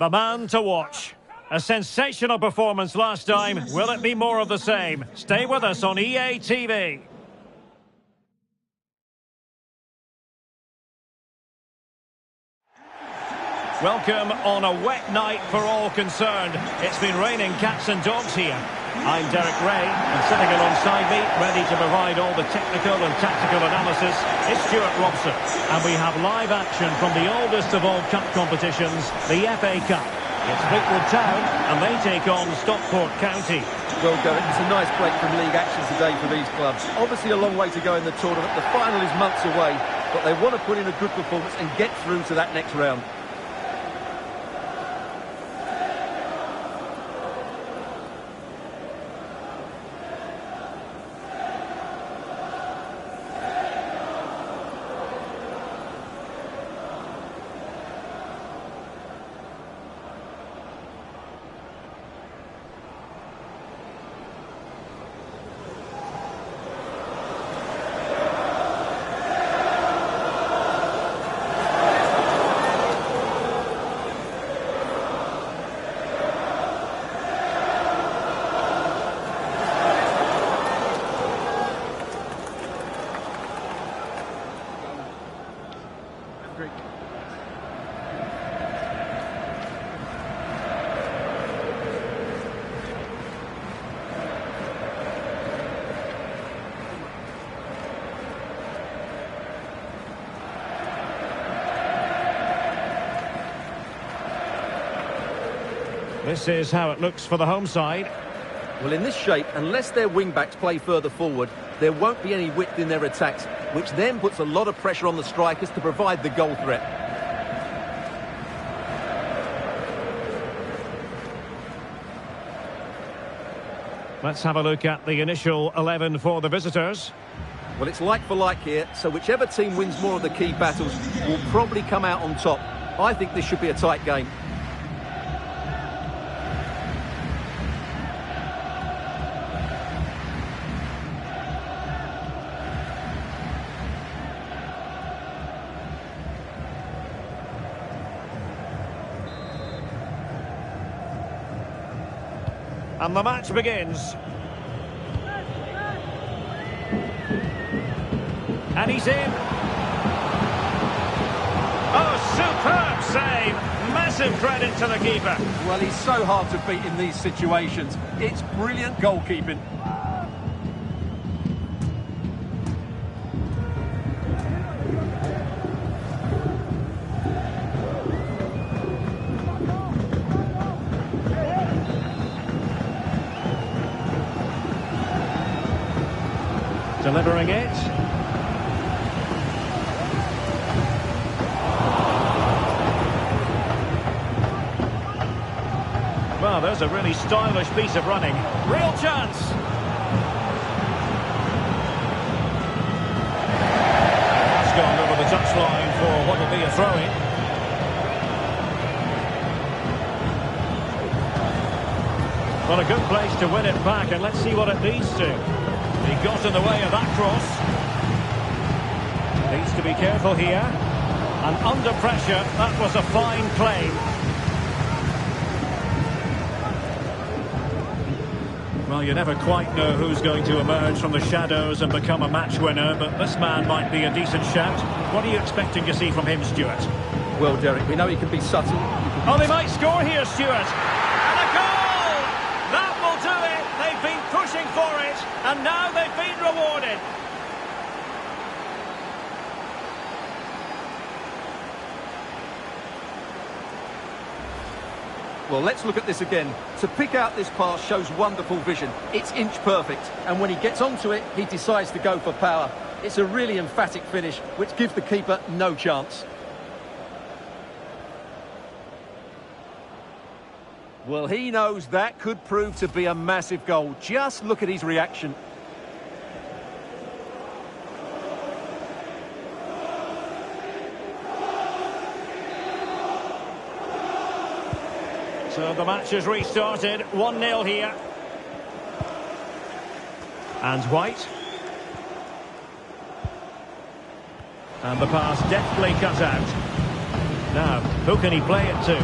The man to watch. A sensational performance last time. Will it be more of the same? Stay with us on EA TV. Welcome on a wet night for all concerned. It's been raining cats and dogs here. I'm Derek Ray, and sitting alongside me, ready to provide all the technical and tactical analysis, is Stuart Robson. And we have live action from the oldest of all cup competitions, the FA Cup. It's Fleetwood Town, and they take on Stockport County. Well, Derek, it's a nice break from league action today for these clubs. Obviously a long way to go in the tournament. The final is months away, but they want to put in a good performance and get through to that next round. This is how it looks for the home side. Well, in this shape, unless their wing-backs play further forward, there won't be any width in their attacks, which then puts a lot of pressure on the strikers to provide the goal threat. Let's have a look at the initial 11 for the visitors. Well, it's like for like here, so whichever team wins more of the key battles will probably come out on top. I think this should be a tight game. And the match begins. And he's in. Oh, superb save. Massive credit to the keeper. Well, he's so hard to beat in these situations. It's brilliant goalkeeping. Delivering it. Well, there's a really stylish piece of running. Real chance. That's gone over the touchline for what will be a throw-in. Well, a good place to win it back, and let's see what it leads to. He got in the way of that cross. Needs to be careful here. And under pressure, that was a fine claim. Well, you never quite know who's going to emerge from the shadows and become a match winner, but this man might be a decent shout. What are you expecting to see from him, Stuart? Well, Derek, we know he can be subtle. Oh, they might score here, Stuart. And a goal! That will do it. They've been pushing for it, and now they've been rewarded. Well, let's look at this again. To pick out this pass shows wonderful vision. It's inch perfect, and when he gets onto it, he decides to go for power. It's a really emphatic finish, which gives the keeper no chance. Well, he knows that could prove to be a massive goal. Just look at his reaction. So the match has restarted, 1-0 here. And White. And the pass deftly cut out. Now, who can he play it to?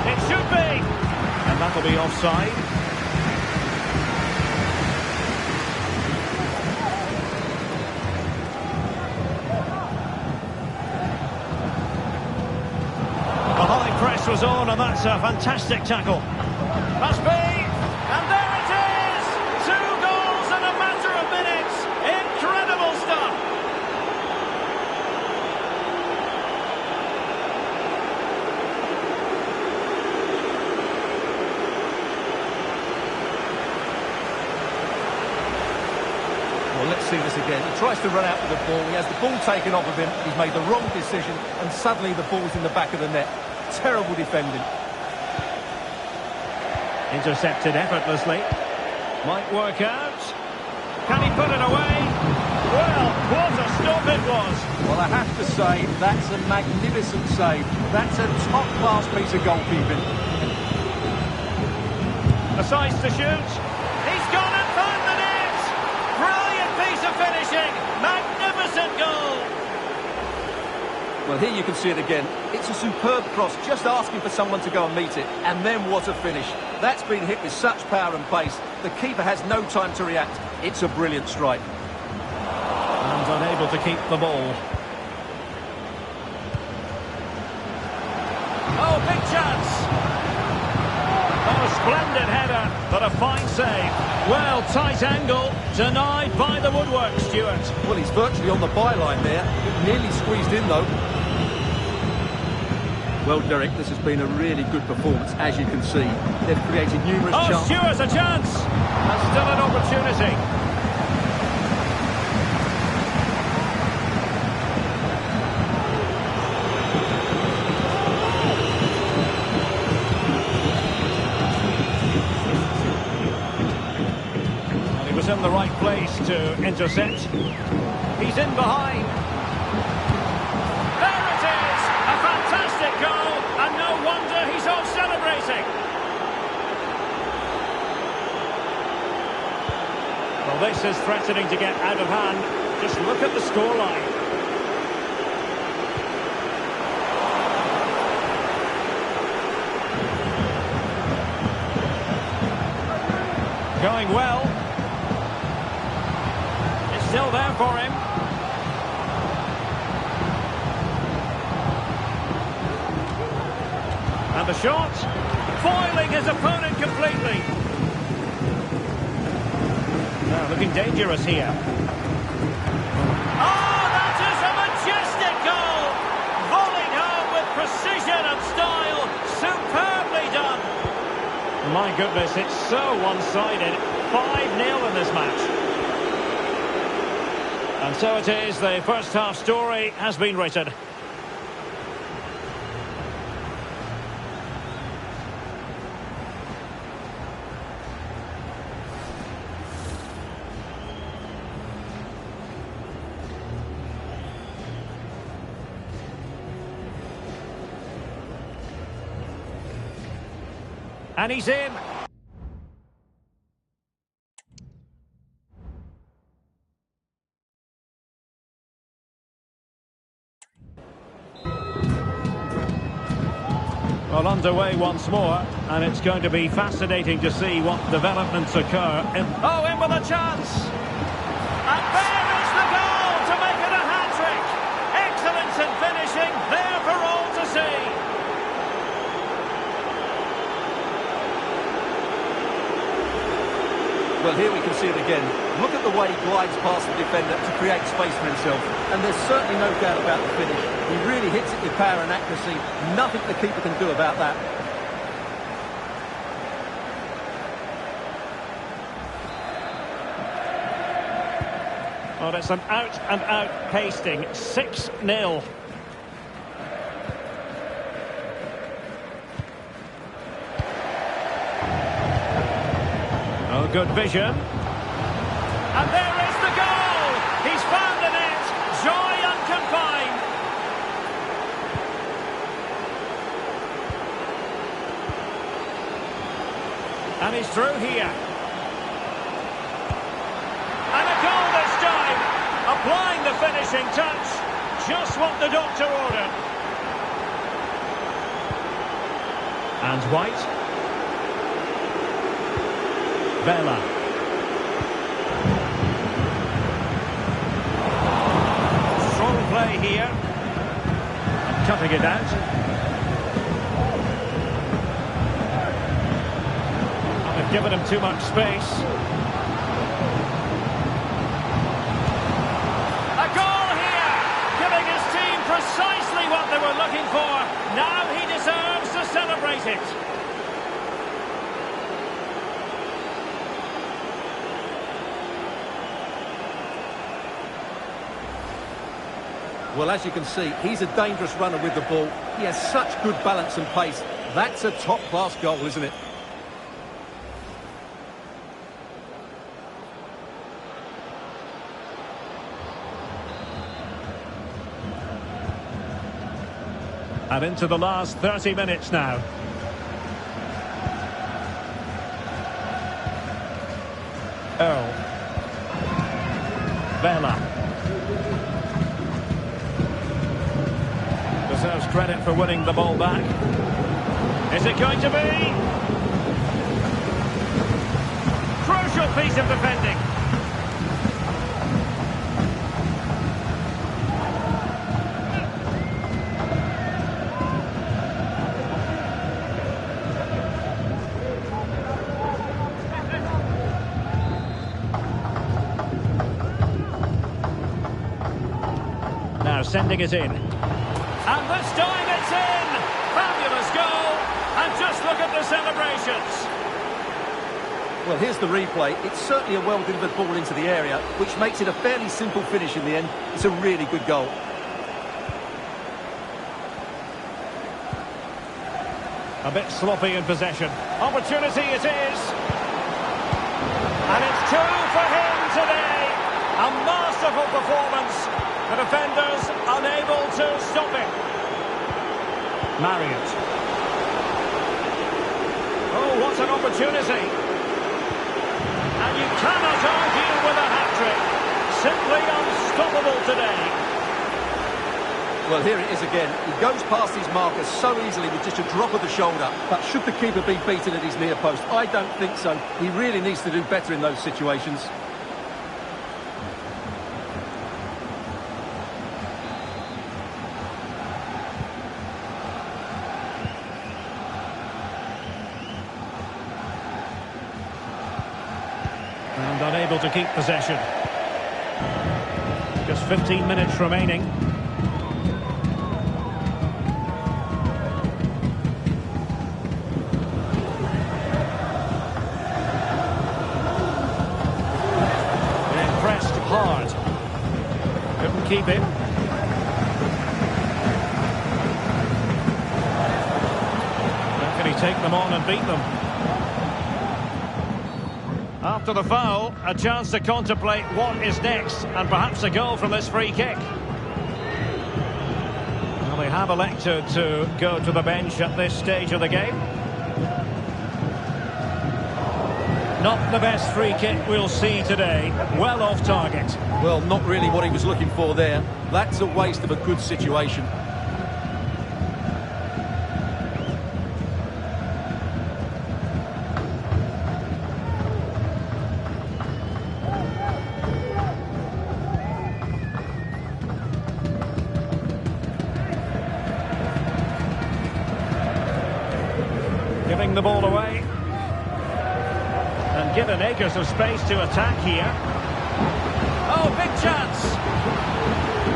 It should be. And that'll be offside. The high press was on, and that's a fantastic tackle. Must be. And there it is! 2 goals in a matter of minutes. Incredible stuff. Well, let's see this again. He tries to run out with the ball. He has the ball taken off of him. He's made the wrong decision, and suddenly the ball's in the back of the net. Terrible defending. Intercepted effortlessly. Might work out. Can he put it away? Well, what a stop it was. Well, I have to say, that's a magnificent save. That's a top-class piece of goalkeeping. Decides to shoot. He's gone and found the net. Brilliant piece of finishing. Magnificent goal. Well, here you can see it again. It's a superb cross, just asking for someone to go and meet it. And then what a finish. That's been hit with such power and pace. The keeper has no time to react. It's a brilliant strike. And unable to keep the ball. Oh, big chance. Oh, splendid header, but a fine save. Well, tight angle, denied by the woodwork, Stuart. Well, he's virtually on the byline there. Nearly squeezed in, though. Well, Derek, this has been a really good performance, as you can see. They've created numerous chances. Oh, Stuart's a chance! And still an opportunity. Well, he was in the right place to intercept. He's in behind. There it is! A fantastic goal, and no wonder he's off celebrating. Well, this is threatening to get out of hand. Just look at the scoreline. Going well. It's still there for him. And the shot, foiling his opponent completely. Now looking dangerous here. Oh, that is a majestic goal! Volleyed home with precision and style. Superbly done. My goodness, it's so one-sided. 5-0 in this match. And so it is, the first half story has been written. And he's in. Well, underway once more, and it's going to be fascinating to see what developments occur. In with a chance! And there is the goal to make it a hat-trick! Excellence in finishing, there for all to see! Well, here we can see it again. Look at the way he glides past the defender to create space for himself. And there's certainly no doubt about the finish. He really hits it with power and accuracy. Nothing the keeper can do about that. Well, it's an out-and-out pasting. 6-0. Oh, good vision. And there is the goal! He's found the net! Joy unconfined! And he's through here. And a goal this time! Applying the finishing touch. Just what the doctor ordered. And White. Vela. Strong play here. And cutting it out. And they've given him too much space. A goal here! Giving his team precisely what they were looking for. Now he deserves to celebrate it. Well, as you can see, he's a dangerous runner with the ball. He has such good balance and pace. That's a top-class goal, isn't it? And into the last 30 minutes now. Earl. Vela. Deserves credit for winning the ball back. Is it going to be? Crucial piece of defending. Now sending it in. And this time it's in! Fabulous goal! And just look at the celebrations! Well, here's the replay. It's certainly a well-delivered ball into the area, which makes it a fairly simple finish in the end. It's a really good goal. A bit sloppy in possession. Opportunity it is! And it's two for him today! A masterful performance! The defenders unable to stop him. Marriott. Oh, what an opportunity. And you cannot argue with a hat-trick. Simply unstoppable today. Well, here it is again. He goes past his marker so easily with just a drop of the shoulder. But should the keeper be beaten at his near post? I don't think so. He really needs to do better in those situations. And unable to keep possession. Just 15 minutes remaining. Being pressed hard. Couldn't keep it. How can he take them on and beat them? After the foul, a chance to contemplate what is next, and perhaps a goal from this free kick. Well, they have elected to go to the bench at this stage of the game. Not the best free kick we'll see today. Well off target. Well, not really what he was looking for there. That's a waste of a good situation. Giving the ball away. And given acres of space to attack here. Oh, big chance!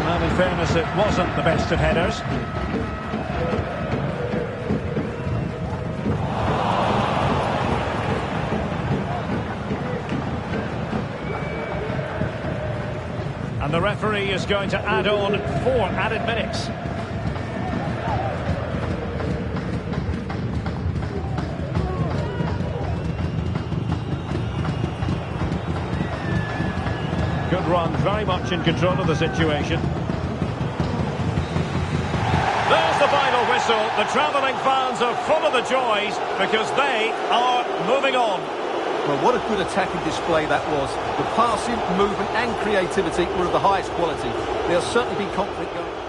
Well, in fairness, it wasn't the best of headers. And the referee is going to add on 4 added minutes. Good run, very much in control of the situation. There's the final whistle. The travelling fans are full of the joys because they are moving on. Well, what a good attacking display that was. The passing, movement and creativity were of the highest quality. There'll certainly be conflict going.